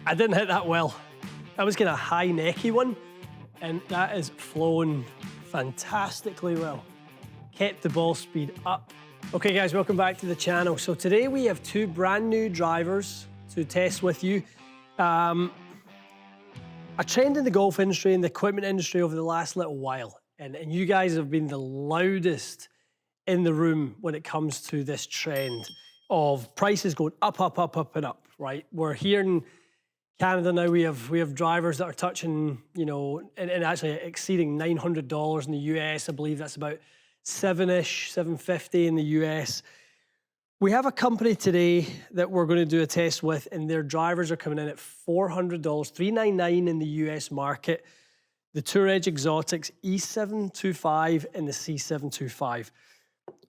I didn't hit that well. That was kind of a high necky one, and that is flown fantastically well. Kept the ball speed up. Okay guys, welcome back to the channel. So today we have two brand new drivers to test with you. A trend in the golf industry and the equipment industry over the last little while, and you guys have been the loudest in the room when it comes to this trend of prices going up, up, up, up, and up, right? We're here in Canada now, we have drivers that are touching, you know, and actually exceeding $900 in the US. I believe that's about $7-ish, $750 in the US. We have a company today that we're going to do a test with, and their drivers are coming in at $400, $399 in the US market. The Tour Edge Exotics E725 and the C725.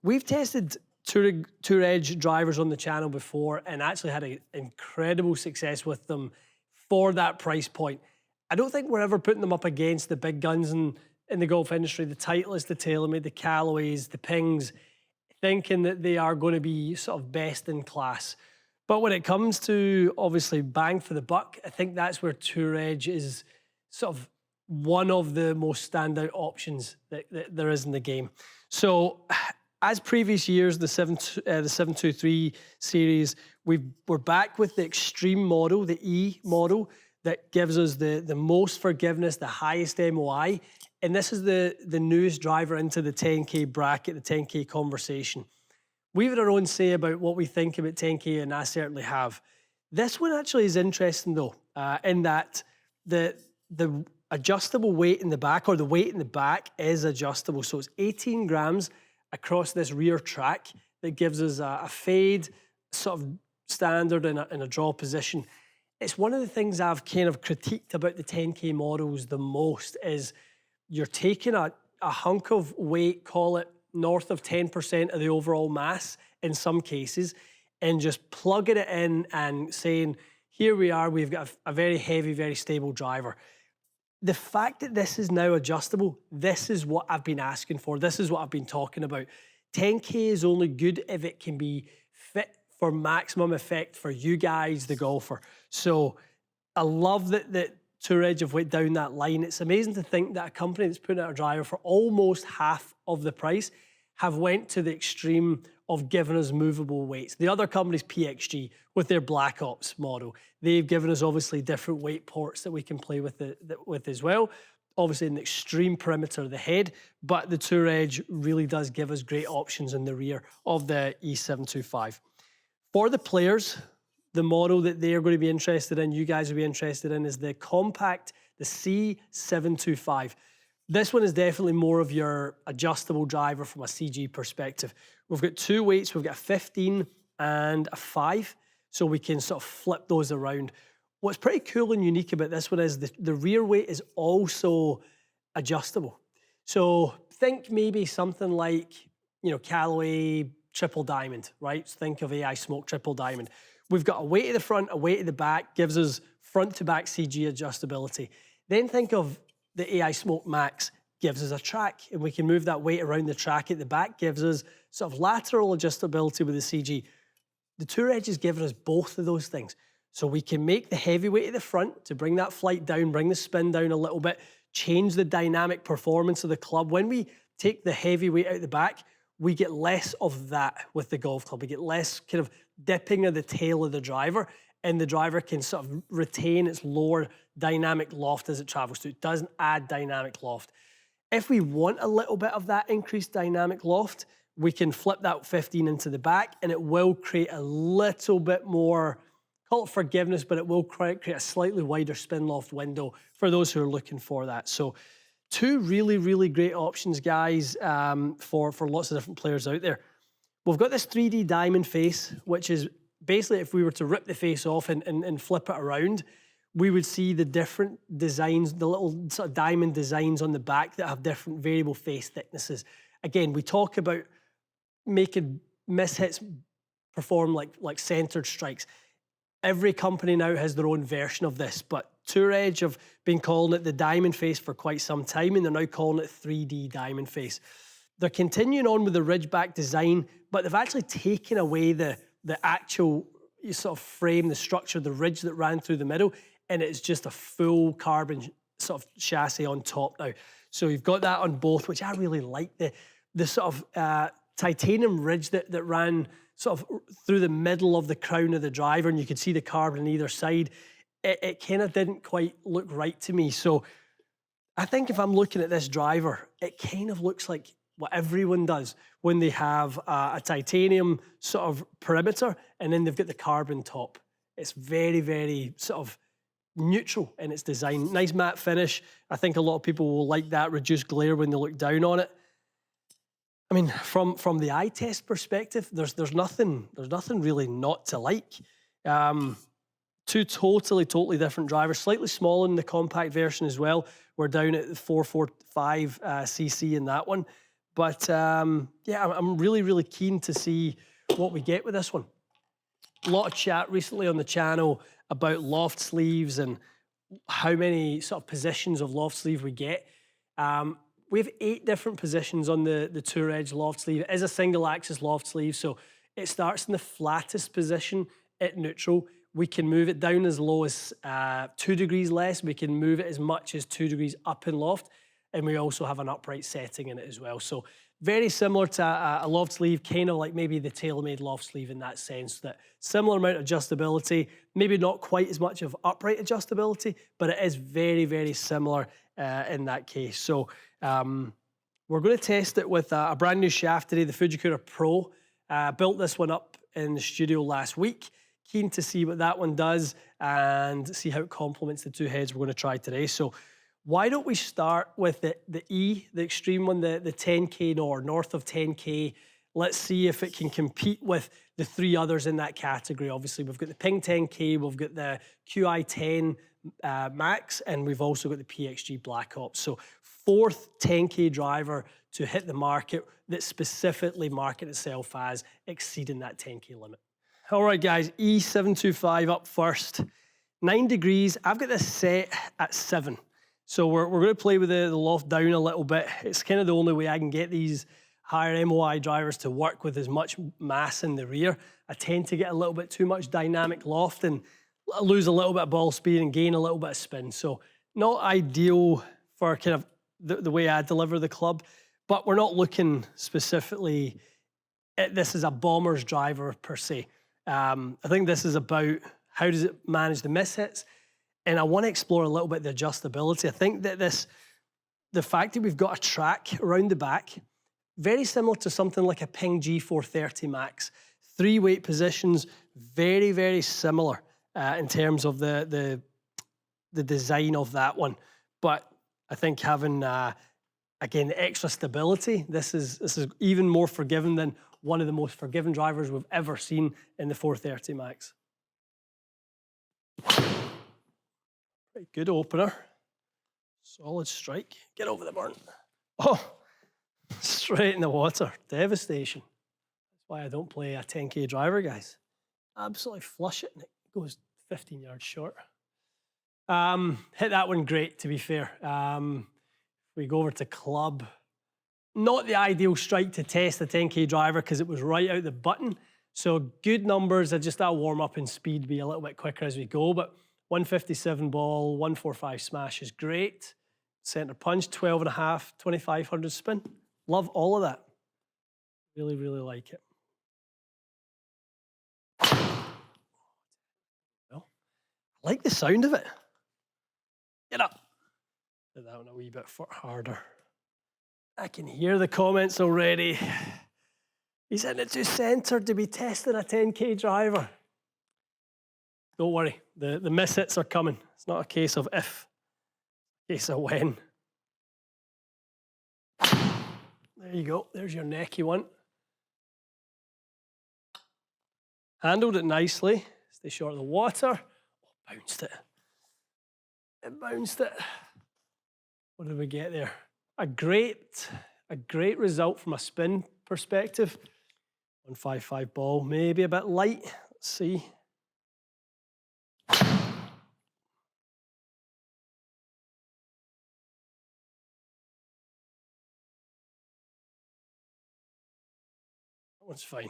We've tested Tour Edge drivers on the channel before and actually had an incredible success with them for that price point. I don't think we're ever putting them up against the big guns in the golf industry, the Titleist, the TaylorMade, the Callaways, the Pings, thinking that they are going to be sort of best in class. But when it comes to obviously bang for the buck, I think that's where Tour Edge is sort of one of the most standout options that there is in the game. So as previous years, the 723 series, we're back with the Extreme model, the E model, that gives us the most forgiveness, the highest MOI. And this is the newest driver into the 10K bracket, the 10K conversation. We've had our own say about what we think about 10K, and I certainly have. This one actually is interesting though, in that the adjustable weight in the back, or the weight in the back, is adjustable. So it's 18 grams across this rear track that gives us a fade, sort of standard in a draw position. It's one of the things I've kind of critiqued about the 10K models the most is you're taking a hunk of weight, call it north of 10% of the overall mass in some cases, and just plugging it in and saying, here we are, we've got a very heavy, very stable driver. The fact that this is now adjustable, this is what I've been asking for. This is what I've been talking about. 10K is only good if it can be fit for maximum effect for you guys, the golfer. So I love that Tour Edge have went down that line. It's amazing to think that a company that's putting out a driver for almost half of the price have went to the extreme of giving us movable weights. The other company's PXG with their Black Ops model. They've given us obviously different weight ports that we can play with as well. Obviously an extreme perimeter of the head, but the Tour Edge really does give us great options in the rear of the E725. For the players, the model that they're going to be interested in, you guys will be interested in, is the compact, the C725. This one is definitely more of your adjustable driver from a CG perspective. We've got two weights. We've got a 15 and a 5, so we can sort of flip those around. What's pretty cool and unique about this one is the rear weight is also adjustable. So think maybe something like, you know, Callaway Triple Diamond, right? So think of AI Smoke Triple Diamond. We've got a weight at the front, a weight at the back, gives us front to back CG adjustability. Then think of the AI Smoke Max, gives us a track, and we can move that weight around the track at the back, gives us sort of lateral adjustability with the CG. The Tour Edge has given us both of those things. So we can make the heavy weight at the front to bring that flight down, bring the spin down a little bit, change the dynamic performance of the club. When we take the heavy weight out the back, we get less of that with the golf club. We get less kind of dipping of the tail of the driver, and the driver can sort of retain its lower dynamic loft as it travels through. It doesn't add dynamic loft. If we want a little bit of that increased dynamic loft, we can flip that 15 into the back, and it will create a little bit more, call it forgiveness, but it will create a slightly wider spin loft window for those who are looking for that. So two really, really great options, guys, for lots of different players out there. We've got this 3D diamond face, which is basically if we were to rip the face off and flip it around, we would see the different designs, the little sort of diamond designs on the back that have different variable face thicknesses. Again, we talk about making mishits perform like centered strikes. Every company now has their own version of this, but Tour Edge have been calling it the diamond face for quite some time, and they're now calling it 3D diamond face. They're continuing on with the ridgeback design, but they've actually taken away the actual sort of frame, the structure, the ridge that ran through the middle, and it's just a full carbon sort of chassis on top now. So you've got that on both, which I really like. The sort of titanium ridge that ran sort of through the middle of the crown of the driver, and you could see the carbon on either side. It kind of didn't quite look right to me. So I think if I'm looking at this driver, it kind of looks like what everyone does when they have a titanium sort of perimeter and then they've got the carbon top. It's very, very sort of neutral in its design. Nice matte finish. I think a lot of people will like that reduced glare when they look down on it. I mean, from the eye test perspective, there's nothing really not to like. Two totally different drivers, slightly smaller in the compact version as well. We're down at the 445 cc in that one. But yeah, I'm really keen to see what we get with this one. A lot of chat recently on the channel about loft sleeves and how many sort of positions of loft sleeve we get. We have 8 different positions on the Tour Edge loft sleeve. It is a single axis loft sleeve, so it starts in the flattest position at neutral. We can move it down as low as 2 degrees less. We can move it as much as 2 degrees up in loft. And we also have an upright setting in it as well. So very similar to a loft sleeve, kind of like maybe the TaylorMade loft sleeve in that sense, that similar amount of adjustability, maybe not quite as much of upright adjustability, but it is very similar in that case. So we're going to test it with a brand new shaft today, the Fujikura Pro. Built this one up in the studio last week. Keen to see what that one does and see how it complements the two heads we're going to try today. So why don't we start with the E, the extreme one, the 10K north of 10K. Let's see if it can compete with the 3 others in that category. Obviously, we've got the Ping 10K, we've got the QI10 Max, and we've also got the PXG Black Ops. So 4th 10K driver to hit the market that specifically market itself as exceeding that 10K limit. All right, guys, E725 up first. 9 degrees. I've got this set at 7. So we're going to play with the loft down a little bit. It's kind of the only way I can get these higher MOI drivers to work with as much mass in the rear. I tend to get a little bit too much dynamic loft and lose a little bit of ball speed and gain a little bit of spin. So not ideal for kind of the way I deliver the club, but we're not looking specifically at this as a bomber's driver per se. I think this is about how does it manage the mishits, and I want to explore a little bit the adjustability. I think that the fact that we've got a track around the back, very similar to something like a Ping G430 Max, 3 weight positions, very similar in terms of the design of that one. But I think having again the extra stability, this is even more forgiving than one of the most forgiving drivers we've ever seen in the 430 Max. Pretty good opener. Solid strike. Get over the burn. Oh, straight in the water. Devastation. That's why I don't play a 10K driver, guys. Absolutely flush it and it goes 15 yards short. Hit that one great, to be fair. We go over to club. Not the ideal strike to test the 10K driver because it was right out the button. So good numbers. I just that warm up in speed, be a little bit quicker as we go. But 157 ball, 145 smash is great. Center punch, 12.5, 2500 spin. Love all of that. Really like it. Well, I like the sound of it. Get up. Hit that one a wee bit harder. I can hear the comments already. He's in it too centered to be testing a 10K driver. Don't worry, the miss hits are coming. It's not a case of if, it's a case of when. There you go, there's your necky one. Handled it nicely. Stay short of the water. Oh, bounced it. It bounced it. What did we get there? A great result from a spin perspective. 155 ball, maybe a bit light. Let's see. That one's fine.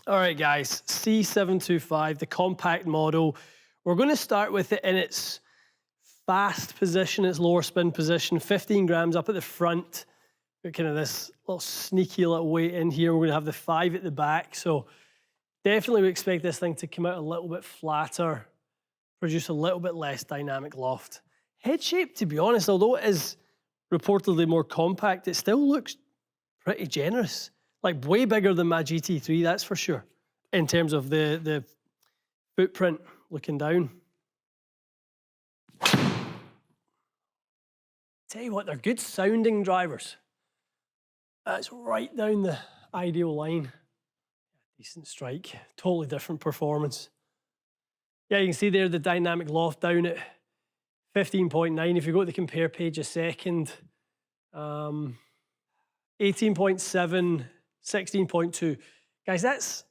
All right, guys, C725, the compact model. We're going to start with it in its fast position, its lower spin position, 15 grams up at the front. Got kind of this little sneaky little weight in here. We're going to have the 5 at the back. So definitely we expect this thing to come out a little bit flatter, produce a little bit less dynamic loft. Head shape, to be honest, although it is reportedly more compact, it still looks pretty generous. Like way bigger than my GT3, that's for sure, in terms of the footprint looking down. Tell you what, they're good sounding drivers. That's right down the ideal line. Decent strike, totally different performance. Yeah, you can see there the dynamic loft down at 15.9. If you go to the compare page a second, 18.7, 16.2. Guys,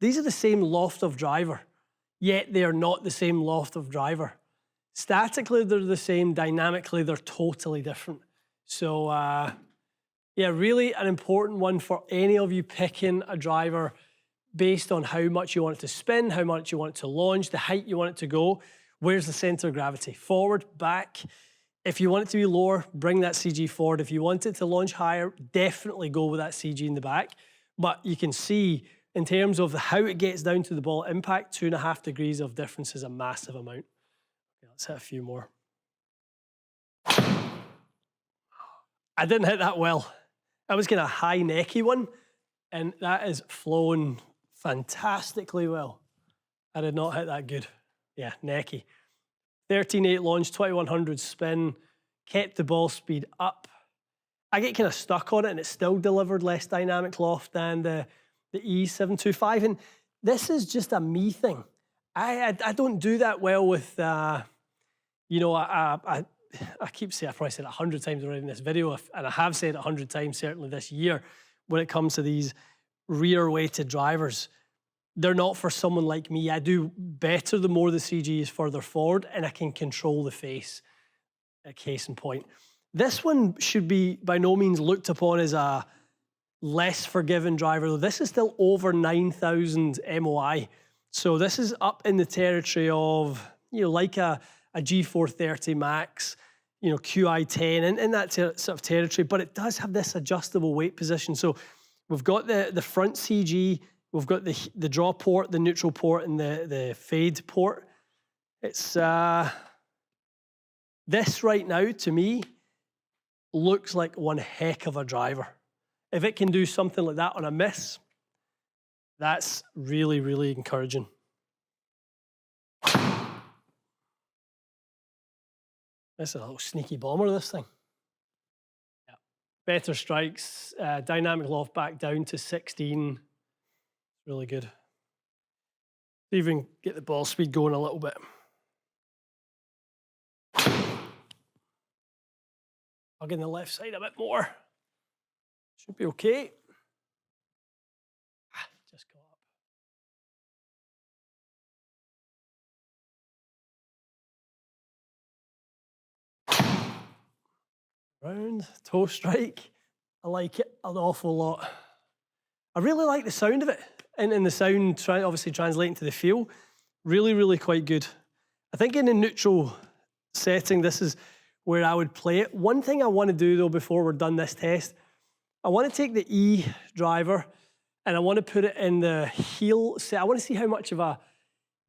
these are the same loft of driver, yet they are not the same loft of driver. Statically, they're the same. Dynamically, they're totally different. So, yeah, really an important one for any of you picking a driver based on how much you want it to spin, how much you want it to launch, the height you want it to go. Where's the center of gravity? Forward, back. If you want it to be lower, bring that CG forward. If you want it to launch higher, definitely go with that CG in the back. But you can see in terms of how it gets down to the ball impact, 2.5 degrees of difference is a massive amount. Okay, let's hit a few more. I didn't hit that well. I was kind of high necky one, and that is flown fantastically well. I did not hit that good. Yeah, necky. 13.8 launch, 2100 spin, kept the ball speed up. I get kind of stuck on it and it still delivered less dynamic loft than the E725. And this is just a me thing. I don't do that well with, you know, I keep saying, I've probably said it 100 times already in this video, and I have said it 100 times certainly this year, when it comes to these rear-weighted drivers. They're not for someone like me. I do better the more the CG is further forward and I can control the face, a case in point. This one should be by no means looked upon as a less forgiving driver, though this is still over 9,000 MOI. So this is up in the territory of, you know, like a G430 Max, you know, QI10, in that sort of territory, but it does have this adjustable weight position. So we've got the front CG, we've got the draw port, the neutral port, and the fade port. It's this right now, to me, looks like one heck of a driver. If it can do something like that on a miss, that's really, really encouraging. This is a little sneaky bomber, this thing. Yeah. Better strikes, dynamic loft back down to 16. Really good. Even get the ball speed going a little bit. Hugging the left side a bit more. Should be okay. Just go up. Round, toe strike. I like it an awful lot. I really like the sound of it. And the sound obviously translating to the feel. Really, really quite good. I think in a neutral setting, this is where I would play it. One thing I want to do though before we're done this test, I want to take the E driver and I want to put it in the heel set. I want to see how much of a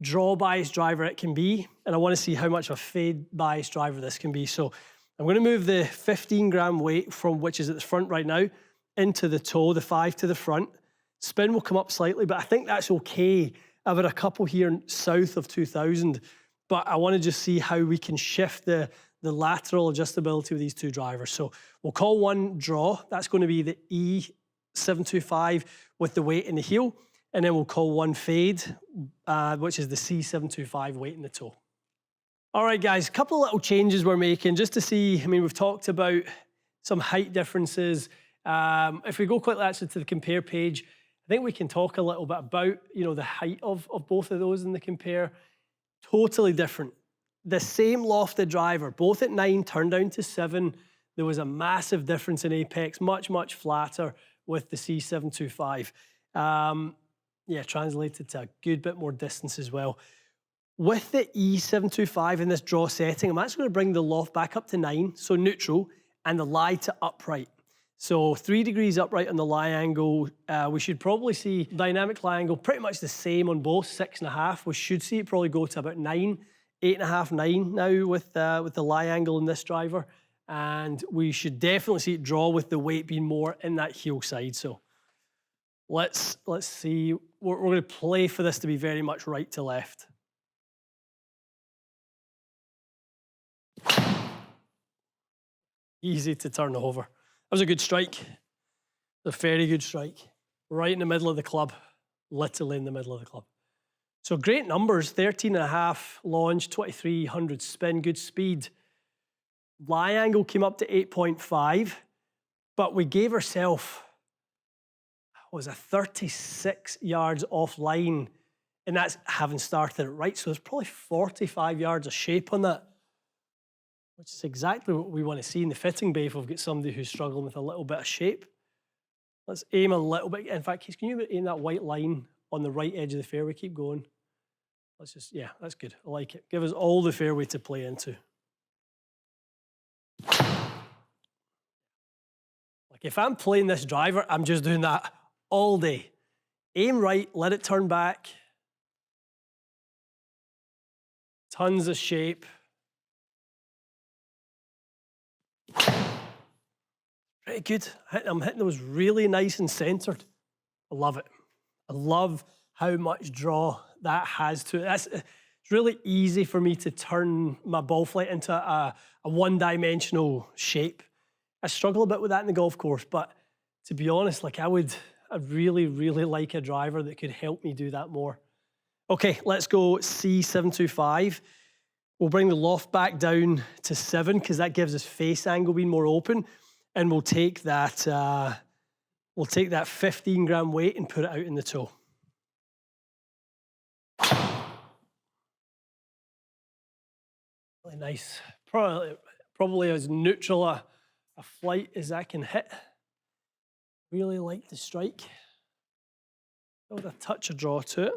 draw bias driver it can be, and I want to see how much of a fade bias driver this can be. So I'm going to move the 15 gram weight from which is at the front right now into the toe, the 5 to the front. Spin will come up slightly, but I think that's okay. I've had a couple here south of 2000, but I want to just see how we can shift the lateral adjustability with these two drivers. So we'll call one draw. That's going to be the E725 with the weight in the heel. And then we'll call one fade, which is the C725 weight in the toe. All right, guys, a couple of little changes we're making just to see. I mean, we've talked about some height differences. If we go quickly actually to the compare page, I think we can talk a little bit about, you know, the height of both of those in the compare. Totally different. The same lofted driver, both at 9 turned down to 7. There was a massive difference in apex, much, much flatter with the C725. yeah, translated to a good bit more distance as well. With the E725 in this draw setting, I'm actually going to bring the loft back up to 9, so neutral, and the lie to upright. So 3 degrees upright on the lie angle. We should probably see dynamic lie angle pretty much the same on both, 6.5. We should see it probably go to about 9, 8.5, 9 now with the lie angle in this driver. And we should definitely see it draw with the weight being more in that heel side. So let's see. We're going to play for this to be very much right to left. Easy to turn over. That was a good strike. A very good strike. Right in the middle of the club. Literally in the middle of the club. So great numbers. 13.5 launch, 2300 spin, good speed. Lie angle came up to 8.5, but we gave ourselves, was a 36 yards offline, and that's having started it right. So there's probably 45 yards of shape on that, which is exactly what we want to see in the fitting bay if we've got somebody who's struggling with a little bit of shape. Let's aim a little bit. In fact, can you aim that white line on the right edge of the fairway? Keep going. Let's just, yeah, that's good. I like it. Give us all the fairway to play into. Like if I'm playing this driver, I'm just doing that all day. Aim right, let it turn back. Tons of shape. Pretty good. I'm hitting those really nice and centered. I love it. I love how much draw that has to it. It's really easy for me to turn my ball flight into a one-dimensional shape. I struggle a bit with that in the golf course, but to be honest, like I'd really, really like a driver that could help me do that more. Okay, let's go C725. We'll bring the loft back down to 7 because that gives us face angle being more open, and we'll take that 15 gram weight and put it out in the toe. Really nice. Probably as neutral a flight as I can hit. Really like the strike. With a touch of draw to it.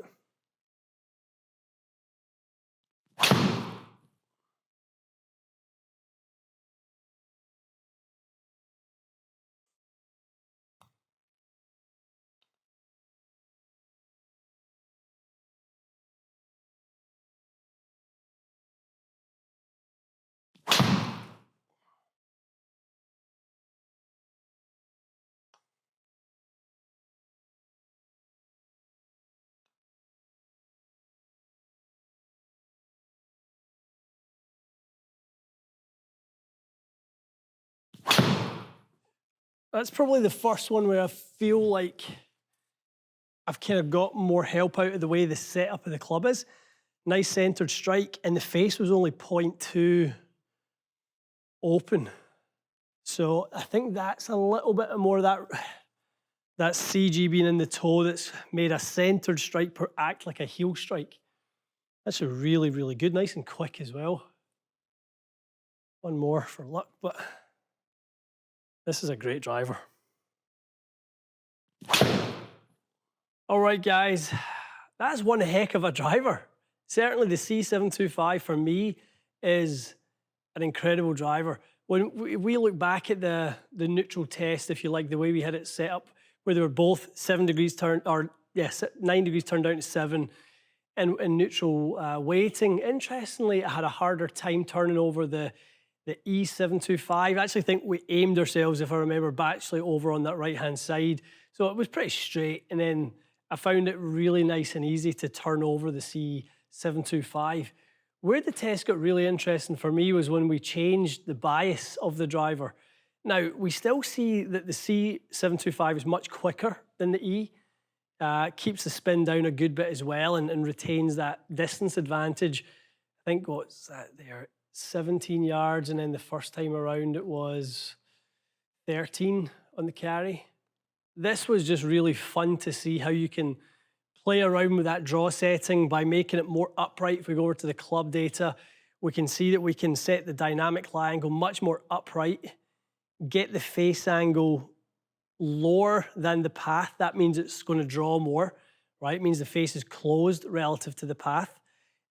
That's probably the first one where I feel like I've kind of got more help out of the way the setup of the club is. Nice centered strike, and the face was only 0.2 open. So I think that's a little bit more of that CG being in the toe that's made a centered strike act like a heel strike. That's a really, really good, nice and quick as well. One more for luck, but this is a great driver. All right, guys, that's one heck of a driver. Certainly the C725 for me is an incredible driver. When we look back at the neutral test, if you like, the way we had it set up, where they were both 9 degrees turned down to 7, and neutral weighting. Interestingly, I had a harder time turning over the E725. I actually think we aimed ourselves, if I remember, actually over on that right-hand side. So it was pretty straight, and then I found it really nice and easy to turn over the C725. Where the test got really interesting for me was when we changed the bias of the driver. Now, we still see that the C725 is much quicker than the E, keeps the spin down a good bit as well, and retains that distance advantage. I think, what's that there? 17 yards, and then the first time around it was 13 on the carry. This was just really fun to see how you can play around with that draw setting by making it more upright. If we go over to the club data, we can see that we can set the dynamic lie angle much more upright, get the face angle lower than the path. That means it's going to draw more, right? It means the face is closed relative to the path.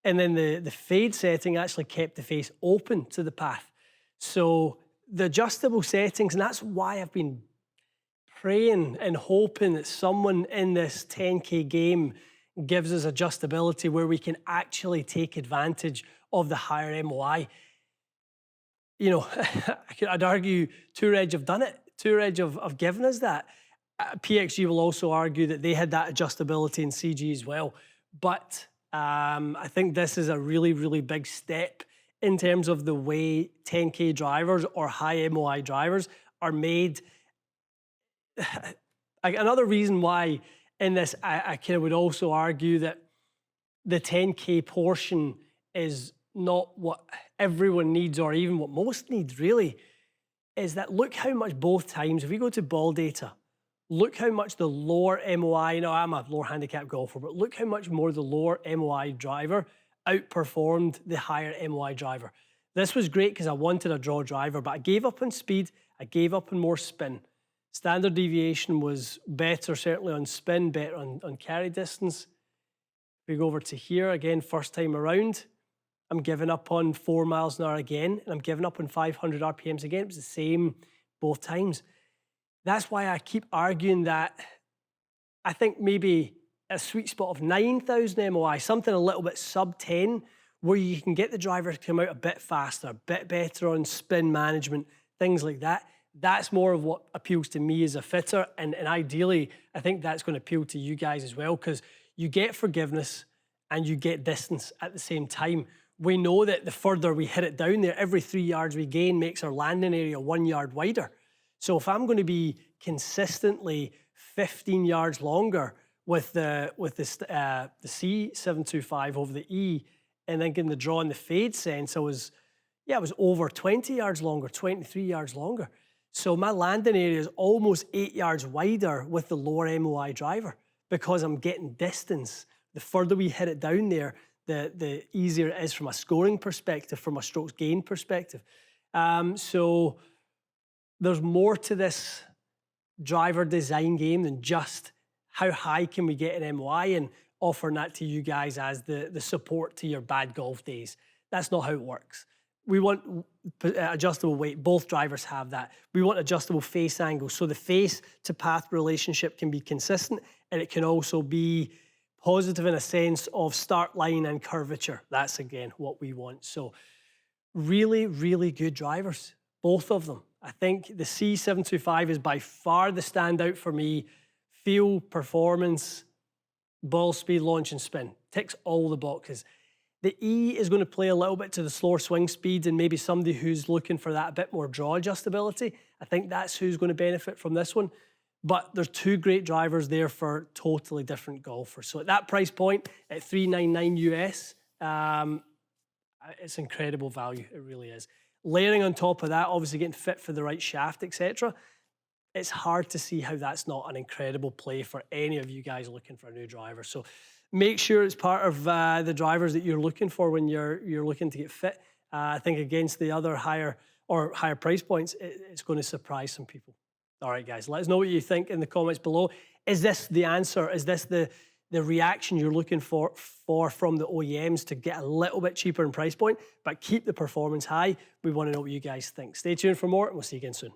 And then the fade setting actually kept the face open to the path. So the adjustable settings, and that's why I've been praying and hoping that someone in this 10K game gives us adjustability where we can actually take advantage of the higher MOI. You know, I'd argue Touredge have done it. Touredge have given us that. PXG will also argue that they had that adjustability in CG as well. But I think this is a really, really big step in terms of the way 10K drivers or high MOI drivers are made. Another reason why in this, I kind of would also argue that the 10K portion is not what everyone needs or even what most needs really, is that look how much both times, if we go to ball data, look how much the lower MOI, you know, I'm a lower handicap golfer, but look how much more the lower MOI driver outperformed the higher MOI driver. This was great because I wanted a draw driver, but I gave up on speed, I gave up on more spin. Standard deviation was better, certainly on spin, better on carry distance. We go over to here, again, first time around, I'm giving up on 4 miles an hour again, and I'm giving up on 500 RPMs again. It was the same both times. That's why I keep arguing that I think maybe a sweet spot of 9,000 MOI, something a little bit sub 10, where you can get the driver to come out a bit faster, a bit better on spin management, things like that. That's more of what appeals to me as a fitter, and ideally, I think that's going to appeal to you guys as well, because you get forgiveness and you get distance at the same time. We know that the further we hit it down there, every 3 yards we gain makes our landing area 1 yard wider. So if I'm going to be consistently 15 yards longer with the C725 over the E, and then getting the draw in the fade sense, it was over 20 yards longer, 23 yards longer. So my landing area is almost 8 yards wider with the lower MOI driver because I'm getting distance. The further we hit it down there, the easier it is from a scoring perspective, from a strokes gain perspective. So there's more to this driver design game than just how high can we get an MOI and offering that to you guys as the support to your bad golf days. That's not how it works. We want adjustable weight. Both drivers have that. We want adjustable face angles. So the face to path relationship can be consistent, and it can also be positive in a sense of start line and curvature. That's again what we want. So really, really good drivers, both of them. I think the C725 is by far the standout for me. Feel, performance, ball speed, launch and spin. Ticks all the boxes. The E is going to play a little bit to the slower swing speeds and maybe somebody who's looking for that a bit more draw adjustability. I think that's who's going to benefit from this one. But there's two great drivers there for totally different golfers. So at that price point, at $399 US, it's incredible value. It really is. Layering on top of that, obviously getting fit for the right shaft, etc. It's hard to see how that's not an incredible play for any of you guys looking for a new driver. So make sure it's part of the drivers that you're looking for when you're looking to get fit. I think against the other higher price points, it's going to surprise some people. All right, guys, let us know what you think in the comments below. Is this the answer? Is this the reaction you're looking for from the OEMs to get a little bit cheaper in price point, but keep the performance high? We want to know what you guys think. Stay tuned for more, and we'll see you again soon.